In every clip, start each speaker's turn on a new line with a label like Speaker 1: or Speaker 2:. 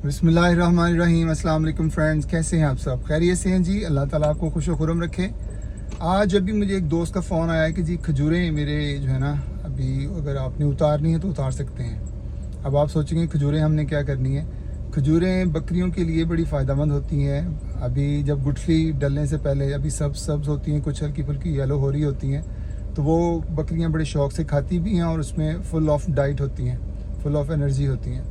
Speaker 1: बिस्मिल्लाहिर्रहमानिर्रहीम। अस्सलाम वालेकुम फ्रेंड्स, कैसे हैं आप सब? खैरियत से हैं जी? अल्लाह ताला आपको खुश खुरम रखे। आज अभी मुझे एक दोस्त का फ़ोन आया कि जी खजूरें मेरे जो है ना, अभी अगर आपने उतारनी है तो उतार सकते हैं। अब आप सोचेंगे खजूरें हमने क्या करनी है। खजूरें बकरियों के लिए बड़ी फ़ायदेमंद होती हैं। अभी जब गुठली डलने से पहले अभी सब्ज़ होती हैं, कुछ हल्की फुल्की येलो हो रही होती हैं, तो वो बकरियां बड़े शौक़ से खाती भी हैं और उसमें फुल ऑफ डाइट होती हैं, फुल ऑफ एनर्जी होती हैं।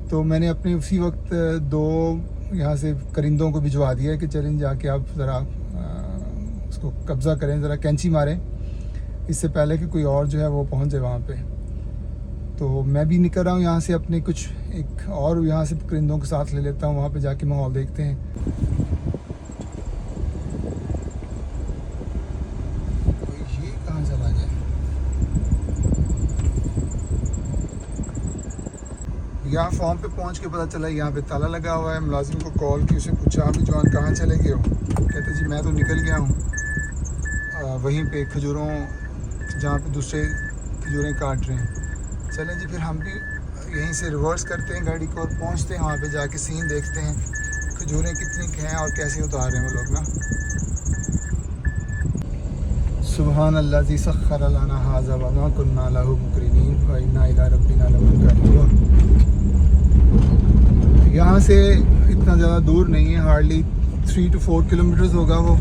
Speaker 1: तो मैंने अपने उसी वक्त दो यहाँ से करिंदों को भिजवा दिया है कि चलें जाके आप ज़रा उसको कब्ज़ा करें, ज़रा कैंची मारें, इससे पहले कि कोई और जो है वो पहुँच जाए वहाँ पे। तो मैं भी निकल रहा हूँ यहाँ से, अपने कुछ एक और यहाँ से करिंदों के साथ ले लेता हूँ, वहाँ पे जाके माहौल देखते हैं। ये कहाँ चला गया? यहाँ फॉर्म पे पहुँच के पता चला यहाँ पे ताला लगा हुआ है। मुलाजिम को कॉल की, उसे पूछा अभी जवान कहाँ चले गए हो? कहते जी मैं तो निकल गया हूँ वहीं पे खजूरों जहाँ पे दूसरे खजूरें काट रहे हैं। चलें जी, फिर हम भी यहीं से रिवर्स करते हैं गाड़ी को और पहुँचते हैं वहाँ पे, जाके सीन देखते हैं खजूरें कितनी हैं और कैसे उतार रहे हैं वो लोग ना। सुबहान अल्लाह ज़ी सख्खर लना हाज़ा व मा कुन्ना लहू मुक़रिनीन व इन्ना इला रब्बिना लमुनक़लिबून। यहाँ से इतना ज़्यादा दूर नहीं है, हार्डली 3 to 4 किलोमीटर्स होगा वो।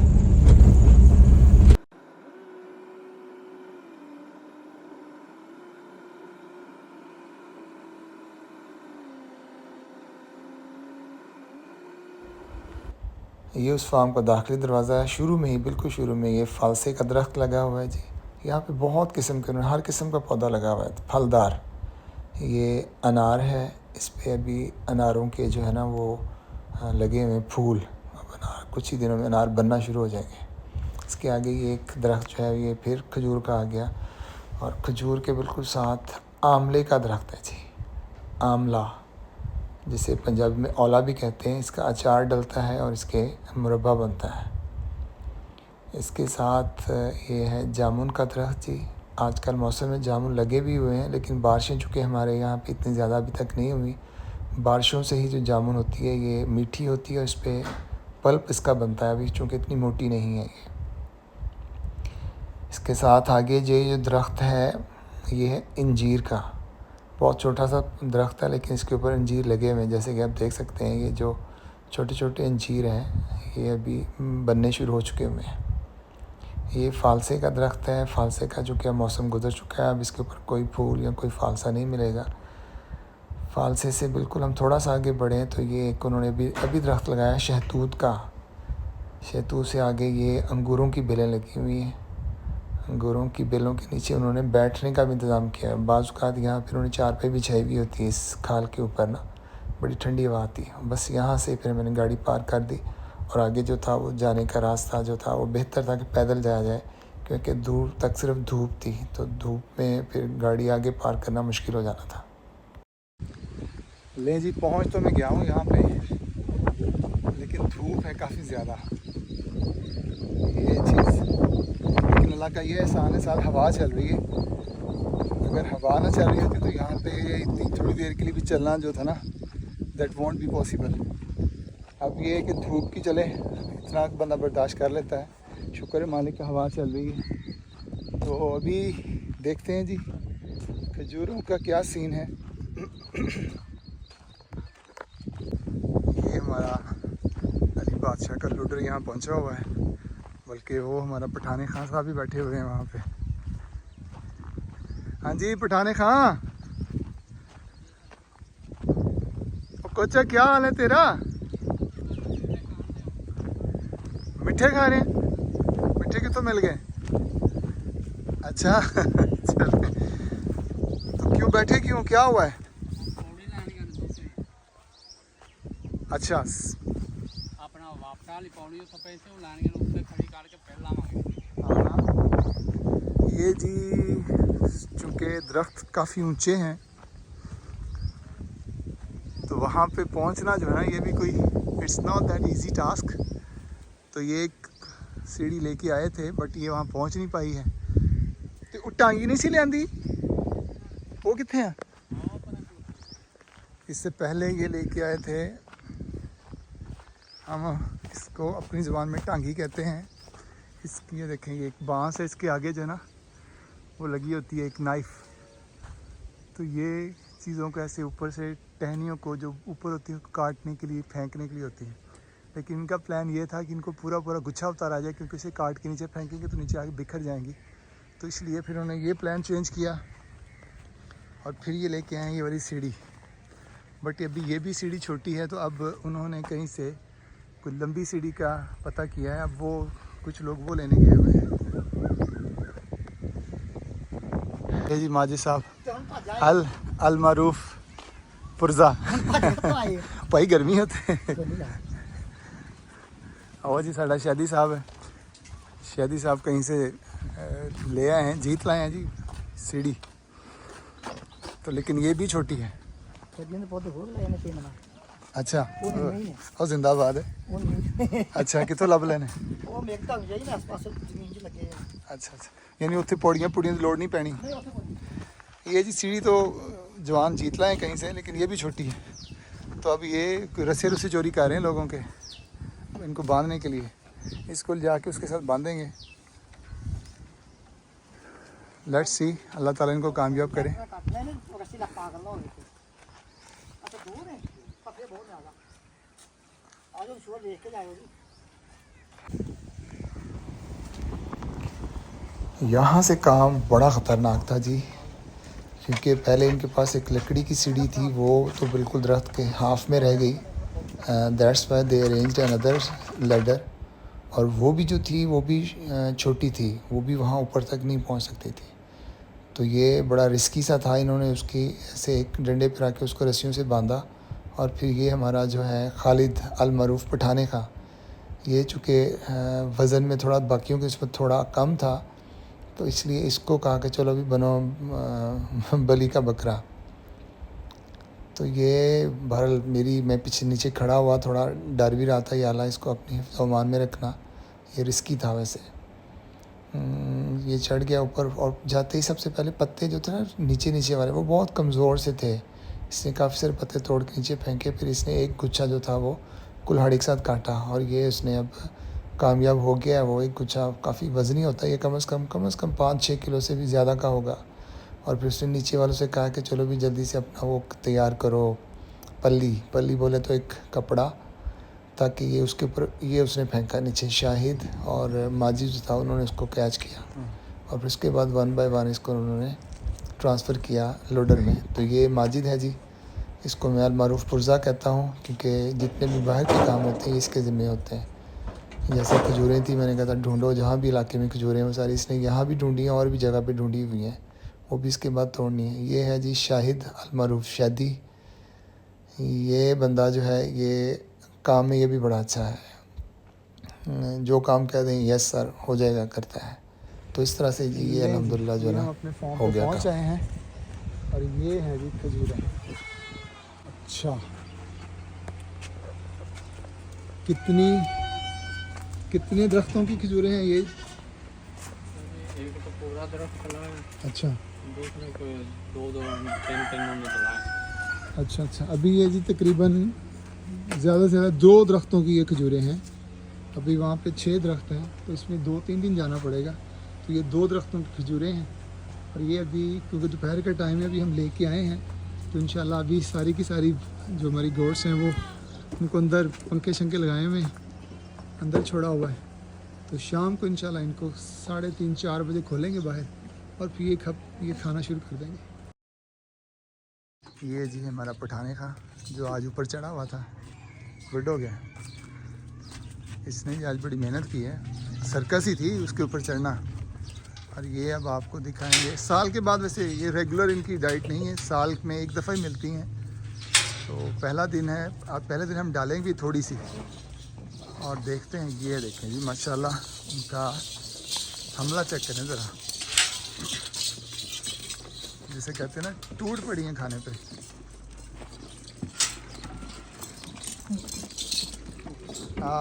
Speaker 1: ये उस फार्म का दाखिली दरवाज़ा है। शुरू में ही, बिल्कुल शुरू में ये फालसे का दरख्त लगा हुआ है जी। यहाँ पे बहुत किस्म के, हर किस्म का पौधा लगा हुआ है फलदार। ये अनार है, इस पे अभी अनारों के जो है ना वो लगे हुए फूल। अब अनार कुछ ही दिनों में अनार बनना शुरू हो जाएंगे। इसके आगे ये एक दरख्त जो है ये फिर खजूर का आ गया, और खजूर के बिल्कुल साथ आमले का दरख्त है जी। आमला, जिसे पंजाबी में औला भी कहते हैं। इसका अचार डलता है और इसके मुरब्बा बनता है। इसके साथ ये है जामुन का दरख्त जी। आजकल मौसम में जामुन लगे भी हुए हैं, लेकिन बारिशें चूँकि हमारे यहाँ पे इतनी ज़्यादा अभी तक नहीं हुई, बारिशों से ही जो जामुन होती है ये मीठी होती है, उस पर पल्प इसका बनता है, अभी चूँकि इतनी मोटी नहीं है ये। इसके साथ आगे जो दरख्त है ये है इंजीर का। बहुत छोटा सा दरख्त है, लेकिन इसके ऊपर अंजीर लगे हुए हैं। जैसे कि आप देख सकते हैं, ये जो छोटे छोटे अंजीर हैं ये अभी बनने शुरू हो चुके हुए हैं। ये फालसे का दरख्त है। फालसे का जो कि मौसम गुजर चुका है, अब इसके ऊपर कोई फूल या कोई फालसा नहीं मिलेगा। फालसे से बिल्कुल हम थोड़ा सा आगे बढ़ें तो ये एक उन्होंने अभी दरख्त लगाया शहतूत का। शहतूत से आगे ये अंगूरों की बेलें लगी हुई हैं। अंगूरों की बेलों के नीचे उन्होंने बैठने का भी इंतज़ाम किया है। बाज़ औक़ात यहाँ फिर उन्होंने चारपाई बिछाई हुई होती है इस खाल के ऊपर ना, बड़ी ठंडी हवा आती है। बस यहाँ से फिर मैंने गाड़ी पार्क कर दी, और आगे जो था वो जाने का रास्ता जो था वो बेहतर था कि पैदल जाया जाए, क्योंकि दूर तक सिर्फ धूप थी, तो धूप में फिर गाड़ी आगे पार्क करना मुश्किल हो जाना था। ले जी, पहुँच तो मैं गया हूँ यहाँ पे, लेकिन धूप है काफ़ी ज़्यादा। ये चीज़, लेकिन अल्लाह का ये एहसान है साथ हवा चल रही है। अगर हवा ना चल रही होती तो यहाँ पे इतनी थोड़ी देर के लिए भी चलना जो था ना, दैट वॉन्ट बी पॉसिबल। अब ये है कि धूप की चले इतना बंदा बर्दाश्त कर लेता है। शुक्र है मालिक का, हवा चल रही है। तो अभी देखते हैं जी खजूरों का क्या सीन है। ये हमारा अली बादशाह का लुडर यहाँ पहुँचा हुआ है, बल्कि वो हमारा पठाने खां साहब भी बैठे हुए हैं वहाँ पे। हाँ जी पठाने खां, कोचा क्या हाल है तेरा? मिठे खा रहे हैं? मिठे कितों मिल गए? अच्छा चल, तो क्यों बैठे, क्यों, क्या हुआ है? अच्छा,
Speaker 2: अपना वापटा ली पौड़ी तो पैसे वो लाने के उससे खड़ी करके पहला मांगे।
Speaker 1: हाँ, ये जी चूँकि दरख्त काफ़ी ऊंचे हैं, तो वहाँ पे पहुँचना जो है ना, ये भी कोई it's not that easy task. तो ये एक सीढ़ी लेके आए थे, बट ये वहाँ पहुँच नहीं पाई है। तो टांगी नहीं सी लियांदी, वो कितने हैं? इससे पहले ये लेके आए थे हम, इसको अपनी ज़ुबान में टांगी कहते हैं। इसकी ये देखें, ये एक बांस है, इसके आगे जो है ना वो लगी होती है एक नाइफ़। तो ये चीज़ों को ऐसे ऊपर से टहनियों को जो ऊपर होती है काटने के लिए, फेंकने के लिए होती है। लेकिन इनका प्लान ये था कि इनको पूरा पूरा गुच्छा उतारा जाए, क्योंकि इसे काट के नीचे फेंकेंगे तो नीचे आगे बिखर जाएंगी। तो इसलिए फिर उन्होंने ये प्लान चेंज किया और फिर ये लेके आए ये वाली सीढ़ी। बट अभी ये भी सीढ़ी छोटी है, तो अब उन्होंने कहीं से कोई लंबी सीढ़ी का पता किया है। अब वो कुछ लोग वो लेने गए हुए हैं। ये जी माजिद साहब अल मारूफ पुरजा भाई गर्मी होते आओ जी। साड़ा शादी साहब है, शादी साहब कहीं से ले आए हैं, जीत लाए हैं जी सीढ़ी। तो लेकिन ये भी छोटी है। अच्छा और जिंदाबाद है। अच्छा कितों लब लेने? अच्छा अच्छा, यानी उत्थे पौड़ियाँ पुड़ियाँ की लोड़ नहीं पैनी। ये जी सीढ़ी तो जवान जीत लाए कहीं से, लेकिन ये भी छोटी है। तो अब ये रस्से रुस्से चोरी कर रहे हैं लोगों के, इनको बांधने के लिए। इसको जाके उसके साथ बांधेंगे। लेट्स सी, अल्लाह ताला इनको कामयाब करे। यहाँ से काम बड़ा ख़तरनाक था जी, क्योंकि पहले इनके पास एक लकड़ी की सीढ़ी थी, वो तो बिल्कुल दरख्त के हाफ में रह गई। That's why they arranged another ladder. और वो भी जो थी वो भी छोटी थी, वो भी वहाँ ऊपर तक नहीं पहुँच सकती थी। तो ये बड़ा रिस्की सा था। इन्होंने उसकी ऐसे एक डंडे पर आके उसको रस्सियों से बांधा। और फिर ये हमारा जो है खालिद अल मारूफ पठाने का, ये चूँकि वज़न में थोड़ा बाकियों के उसमें थोड़ा कम था, तो इसलिए इसको कहा कि चलो अभी बनो बली का बकरा। तो ये बहरहाल मैं पीछे नीचे खड़ा हुआ, थोड़ा डर भी रहा था, या अल्लाह इसको अपनी हिफ़्ज़-ओ-अमान में रखना। ये रिस्की था वैसे। ये चढ़ गया ऊपर, और जाते ही सबसे पहले पत्ते जो थे ना नीचे वाले, वो बहुत कमज़ोर से थे। इसने काफ़ी सारे पत्ते तोड़ के नीचे फेंके। फिर इसने एक गुच्छा जो था वो कुल्हाड़ी के साथ काटा, और ये उसने अब कामयाब हो गया। वो एक गुच्छा काफ़ी वज़नी होता है, ये कम से कम 5-6 किलो से भी ज़्यादा का होगा। और फिर उसने नीचे वालों से कहा कि चलो भी जल्दी से अपना वो तैयार करो, पल्ली बोले तो एक कपड़ा, ताकि ये उसके ऊपर, ये उसने फेंका नीचे। शाहिद और माजिद जो था उन्होंने उसको कैच किया, और फिर उसके बाद 1 बाय 1 इसको उन्होंने ट्रांसफ़र किया लोडर में। तो ये माजिद है जी, इसको मैं अल मारूफ पुरजा कहता हूँ, क्योंकि जितने भी बाहर के काम होते हैं इसके ज़िम्मे होते हैं। जैसे खजूरें थी, मैंने कहा था ढूंढो जहाँ भी इलाके में खजूरें वो सारी इसने यहाँ भी ढूंढी हैं, और भी जगह पे ढूंढी हुई हैं, वो भी इसके बाद तोड़नी है। ये है जी शाहिद अल मारूफ शादी। ये बंदा जो है ये काम में ये भी बड़ा अच्छा है, जो काम कह दें यस सर हो जाएगा करता है। तो इस तरह से जी ये अल्हम्दुलिल्लाह जो है ना
Speaker 3: अपने फॉर्म
Speaker 1: हो गया
Speaker 3: पहुँच आए हैं। और ये है जी खजूरें। अच्छा, कितने दरख्तों की खजूरें हैं ये?
Speaker 2: एक तो पूरा दरख्त खड़ा है,
Speaker 3: अच्छा
Speaker 2: दूसरे को 2-3 में चला है।
Speaker 3: अच्छा, अभी ये जी तकरीबन ज़्यादा से ज़्यादा 2 दरख्तों की ये खजूरें हैं। अभी वहाँ पे 6 दरख्त हैं, तो इसमें 2-3 दिन जाना पड़ेगा। तो ये 2 दरख्तों की खजूरें हैं। और ये अभी क्योंकि दोपहर का टाइम है, अभी हम लेके आए हैं, तो इंशाल्लाह अभी सारी की सारी जो हमारी गोट्स हैं वो उनको अंदर पंखे शंखे लगाए हुए अंदर छोड़ा हुआ है। तो शाम को इंशाल्लाह इनको 3:30-4 बजे खोलेंगे बाहर, और फिर ये खाना शुरू कर देंगे।
Speaker 1: ये जी हमारा पठाने का जो आज ऊपर चढ़ा हुआ था, गुड हो गया। इसने भी आज बड़ी मेहनत की है, सर्कस ही थी उसके ऊपर चढ़ना। और ये अब आपको दिखाएंगे साल के बाद। वैसे ये रेगुलर इनकी डाइट नहीं है, साल में एक दफ़ा ही मिलती हैं। तो पहला दिन है, अब पहले दिन हम डालेंगे भी थोड़ी सी, और देखते हैं। ये देखें जी माशाल्लाह उनका हमला चेक करें ज़रा, जिसे कहते हैं ना टूट पड़ी हैं खाने पे।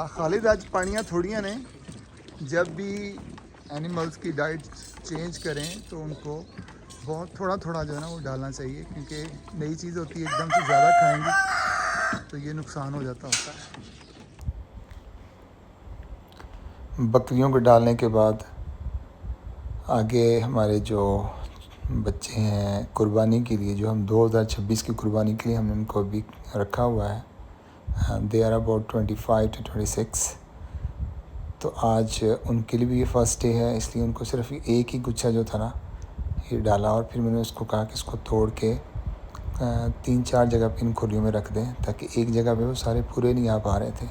Speaker 1: खालिद आज पानियाँ थोड़ियाँ ने, जब भी एनिमल्स की डाइट चेंज करें तो उनको
Speaker 3: बहुत थोड़ा थोड़ा जो है ना वो डालना चाहिए, क्योंकि नई चीज़ होती है, एकदम से ज़्यादा खाएंगे तो ये नुकसान हो जाता होता है।
Speaker 1: बकरियों को डालने के बाद आगे हमारे जो बच्चे हैं कुर्बानी के लिए, जो हम 2026 की कुर्बानी के लिए हमने उनको अभी रखा हुआ है, दे आर अबाउट 25 to 26। तो आज उनके लिए भी ये फ़र्स्ट डे है, इसलिए उनको सिर्फ एक ही गुच्छा जो था ना ये डाला, और फिर मैंने उसको कहा कि इसको तोड़ के 3-4 जगह पे इन खुलियों में रख दें, ताकि एक जगह पे वो सारे पूरे नहीं आ पा रहे थे।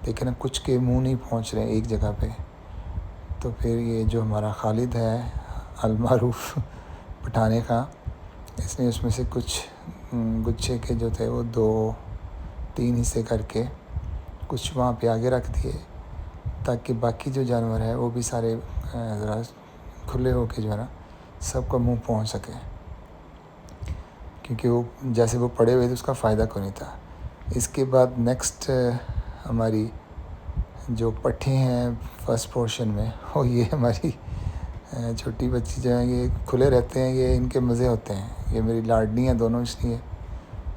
Speaker 1: देखिए ना, कुछ के मुंह नहीं पहुंच रहे एक जगह पे। तो फिर ये जो हमारा खालिद है अलमारूफ पठाने का, इसने उसमें से कुछ गुच्छे के जो थे वो 2-3 हिस्से करके कुछ वहाँ पे आगे रख दिए, ताकि बाकी जो जानवर है वो भी सारे ज़रा खुले होके जो है ना सबका मुंह पहुँच सके, क्योंकि वो जैसे वो पड़े हुए थे उसका फ़ायदा कोई नहीं था। इसके बाद नेक्स्ट हमारी जो पट्ठे हैं फर्स्ट पोर्शन में, वो ये हमारी छोटी बच्ची जो है, ये खुले रहते हैं, ये इनके मज़े होते हैं। ये मेरी लाडली हैं दोनों, इसलिए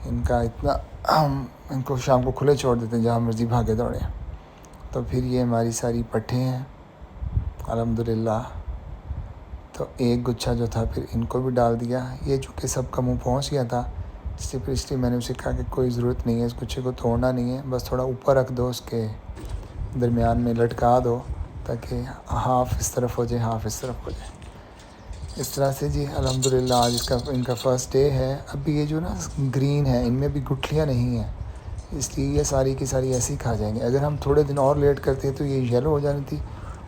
Speaker 1: इनका इतना हम इनको शाम को खुले छोड़ देते हैं, जहाँ मर्ज़ी भागे दौड़े। तो फिर ये हमारी सारी पट्ठे हैं अल्हम्दुलिल्लाह। तो एक गुच्छा जो था फिर इनको भी डाल दिया। ये चूँकि सबका मुंह पहुंच गया था, इसलिए मैंने उसे कहा कि कोई ज़रूरत नहीं है, इस गुच्छे को तोड़ना नहीं है, बस थोड़ा ऊपर रख दो, उसके दरमियान में लटका दो, ताकि हाफ़ इस तरफ हो जाए हाफ़ इस तरफ हो जाए। इस तरह से जी अल्हम्दुलिल्लाह आज इनका फ़र्स्ट डे है। अभी ये जो ना ग्रीन है, इनमें भी गुठलियाँ नहीं हैं, इसलिए ये सारी की सारी ऐसे ही खा जाएंगे। अगर हम थोड़े दिन और लेट करते तो ये येलो हो जानी थी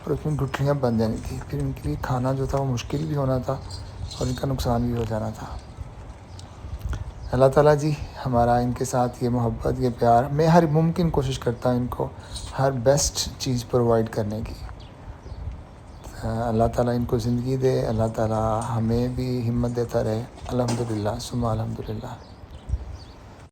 Speaker 1: और उसमें गुठलियाँ बन जानी थी, फिर इनके लिए खाना जो था वो मुश्किल भी होना था और इनका नुकसान भी हो जाना था। अल्लाह ताला जी हमारा इनके साथ ये मोहब्बत, ये प्यार, मैं हर मुमकिन कोशिश करता हूँ इनको हर बेस्ट चीज़ प्रोवाइड करने की। अल्लाह ताला इनको ज़िंदगी दे, अल्लाह ताला हमें भी हिम्मत देता रहे। अल्हम्दुलिल्लाह सुम्मा अल्हम्दुलिल्लाह।